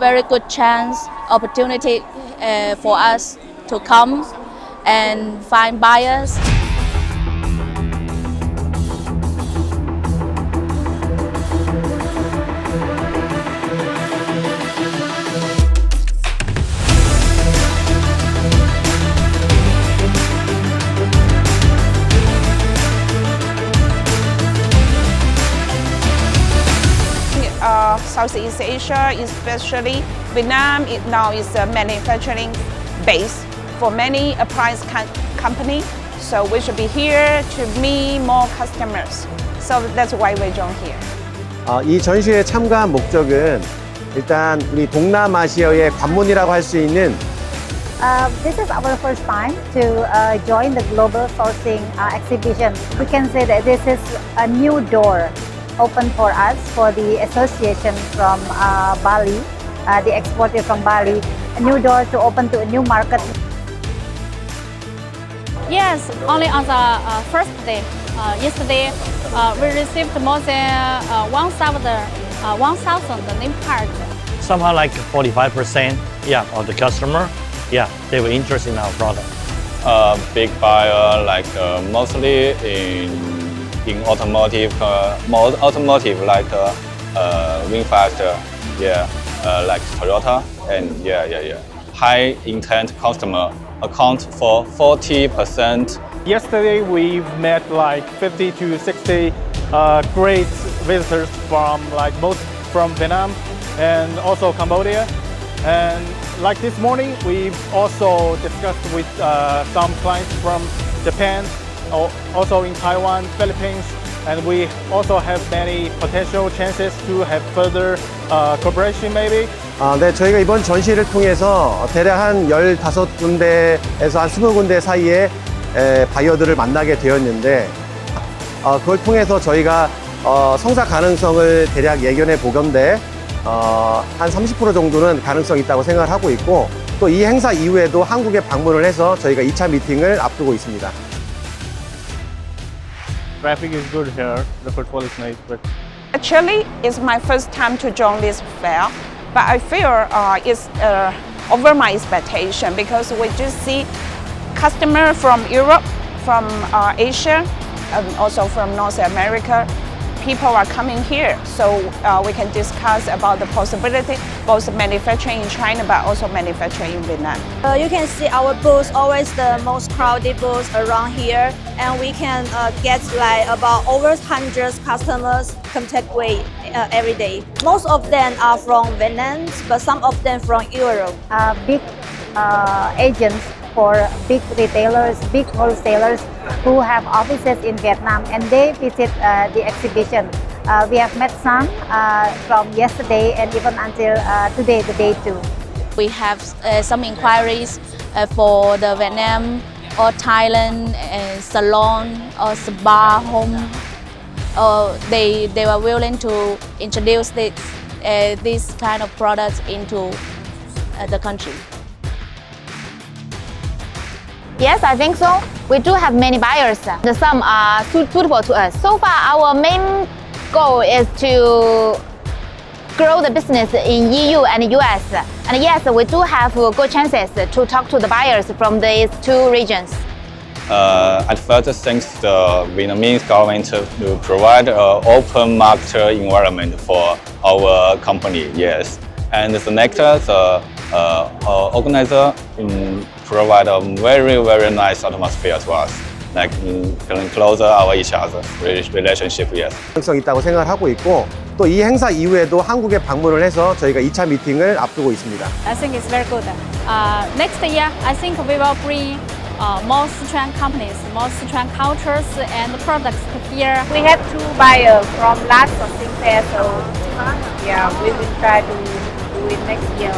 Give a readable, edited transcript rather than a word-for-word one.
very good opportunity for us to come and find buyers. Southeast Asia, especially Vietnam, now is a manufacturing base for many appliance company. So we should be here to meet more customers. So that's why we join here. 이 전시회에 참가한 목적은 일단 우리 동남아시아의 관문이라고 할 수 있는 This is our first time to join the global sourcing exhibition. We can say that this is a new door open for us, for the association from Bali, the exporter from Bali, a new door to open to a new market. Yes, only on the first day. Yesterday, we received more than 1,000 name cards. Somehow like 45%, of the customer, they were interested in our product. Big buyer, like mostly in automotive, more automotive like VinFast, like Toyota, and high intent customer account for 40%. Yesterday we've met like 50 to 60 great visitors from most from Vietnam and also Cambodia. And like this morning, we've also discussed with some clients from Japan, also in Taiwan, Philippines, and we also have many potential chances to have further cooperation maybe. 네, 저희가 이번 전시를 통해서 대략 한 15군데에서 한 20군데 사이에 바이어들을 만나게 되었는데 그걸 통해서 저희가 성사 가능성을 대략 예견해 보건대 한 30% 정도는 가능성이 있다고 생각을 하고 있고 또 이 행사 이후에도 한국에 방문을 해서 저희가 2차 미팅을 앞두고 있습니다. Traffic is good here. The footfall is nice, but Actually, it's my first time to join this fair, but I feel it's over my expectation because we just see customers from Europe, from Asia, and also from North America. People are coming here, so we can discuss about the possibility both manufacturing in China but also manufacturing in Vietnam. You can see our booth always the most crowded booth around here, and we can get like about over 100 customers contact with every day. Most of them are from Vietnam, but some of them from Europe. Big agents for big retailers, big wholesalers who have offices in Vietnam, and they visit the exhibition. We have met some from yesterday and even until today, the day 2. We have some inquiries for the Vietnam or Thailand salon or spa home. They were willing to introduce this kind of products into the country. Yes, I think so. We do have many buyers. Some are suitable to us. So far, our main goal is to grow the business in EU and US. And yes, we do have good chances to talk to the buyers from these two regions. At first, thanks the Vietnamese government to provide an open market environment for our company. Yes, and the next, the organizer provide a very nice atmosphere to us. Like closer our each other relationship. Yes. 가능성이 있다고 생각을 하고 있고 또 이 행사 이후에도 한국에 방문을 해서 저희가 2차 미팅을 앞두고 있습니다. I think it's very good. Next year, I think we will bring more Sichuan companies, more Sichuan cultures and products to here. We have 2 buyers from last sourcing fair, so we will try to do it next year.